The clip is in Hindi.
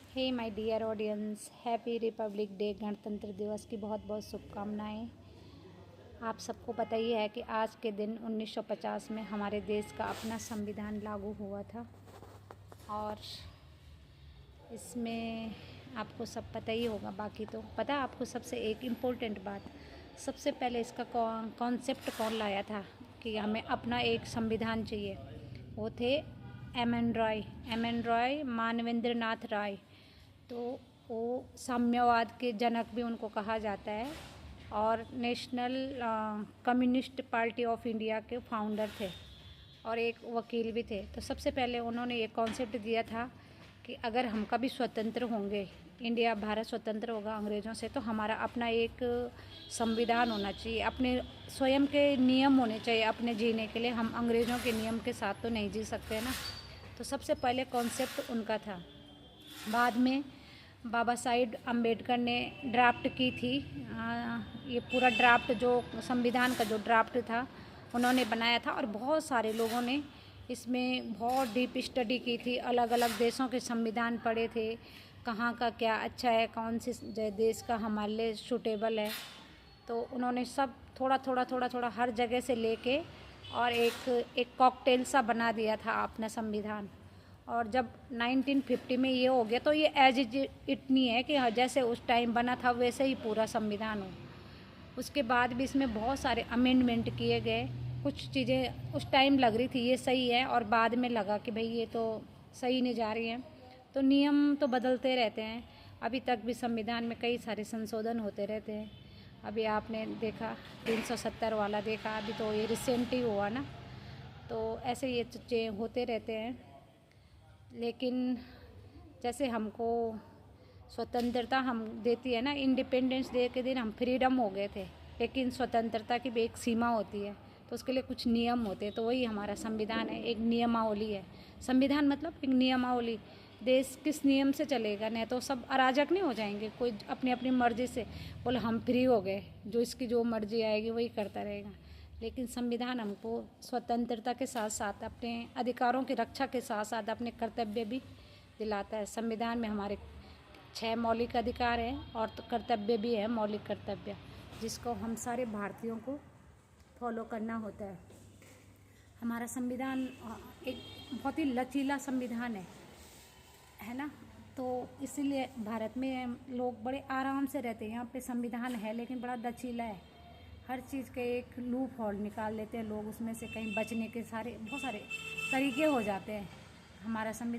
Hey my dear audience, happy Republic Day. गणतंत्र दिवस की बहुत बहुत शुभकामनाएं। आप सबको पता ही है कि आज के दिन 1950 में हमारे देश का अपना संविधान लागू हुआ था और इसमें आपको सब पता ही होगा। बाकी तो पता है आपको। सबसे एक इम्पोर्टेंट बात, सबसे पहले इसका कॉन्सेप्ट कौन लाया था कि हमें अपना एक संविधान चाहिए, वो थे एम एन रॉय, मानवेंद्र नाथ राय। तो वो साम्यवाद के जनक भी उनको कहा जाता है और national communist party of India के फाउंडर थे और एक वकील भी थे। तो सबसे पहले उन्होंने ये कॉन्सेप्ट दिया था कि अगर हम कभी स्वतंत्र होंगे, इंडिया भारत स्वतंत्र होगा अंग्रेज़ों से, तो हमारा अपना एक संविधान होना चाहिए, अपने स्वयं के नियम होने चाहिए अपने जीने के लिए। हम अंग्रेज़ों के नियम के साथ तो नहीं जी सकते ना। तो सबसे पहले कॉन्सेप्ट उनका था। बाद में बाबा साहिब अम्बेडकर ने ड्राफ्ट की थी। ये पूरा ड्राफ्ट जो संविधान का जो ड्राफ्ट था उन्होंने बनाया था और बहुत सारे लोगों ने इसमें बहुत डीप स्टडी की थी। अलग अलग देशों के संविधान पढ़े थे, कहाँ का क्या अच्छा है, कौन से देश का हमारे लिए सूटेबल है। तो उन्होंने सब थोड़ा हर जगह से लेके और एक कॉकटेल सा बना दिया था अपना संविधान। और जब 1950 में ये हो गया तो ये एज इट नहीं है कि जैसे उस टाइम बना था वैसे ही पूरा संविधान हो। उसके बाद भी इसमें बहुत सारे अमेंडमेंट किए गए। कुछ चीज़ें उस टाइम लग रही थी ये सही है और बाद में लगा कि भाई ये तो सही नहीं जा रही हैं। तो नियम तो बदलते रहते हैं। अभी तक भी संविधान में कई सारे संशोधन होते रहते हैं। अभी आपने देखा 370 वाला देखा, अभी तो ये रिसेंट ही हुआ ना। तो ऐसे ये चीज़ें होते रहते हैं। लेकिन जैसे हमको स्वतंत्रता हम देती है ना, इंडिपेंडेंस डे के दिन हम फ्रीडम हो गए थे, लेकिन स्वतंत्रता की भी एक सीमा होती है, तो उसके लिए कुछ नियम होते हैं। तो वही हमारा संविधान है, एक नियमावली है। संविधान मतलब एक नियमावली। देश किस नियम से चलेगा, नहीं तो सब अराजक नहीं हो जाएंगे। कोई अपनी अपनी मर्जी से बोले हम फ्री हो गए, जो इसकी जो मर्जी आएगी वही करता रहेगा। लेकिन संविधान हमको स्वतंत्रता के साथ साथ अपने अधिकारों की रक्षा के साथ साथ अपने कर्तव्य भी दिलाता है। संविधान में हमारे 6 मौलिक अधिकार हैं और तो कर्तव्य भी है, मौलिक कर्तव्य, जिसको हम सारे भारतीयों को फॉलो करना होता है। हमारा संविधान एक बहुत ही लचीला संविधान है ना। तो इसीलिए भारत में लोग बड़े आराम से रहते हैं। यहाँ पे संविधान है लेकिन बड़ा लचीला है। हर चीज़ के एक लूप होल निकाल लेते हैं लोग, उसमें से कहीं बचने के बहुत सारे तरीके हो जाते हैं। हमारा संविधान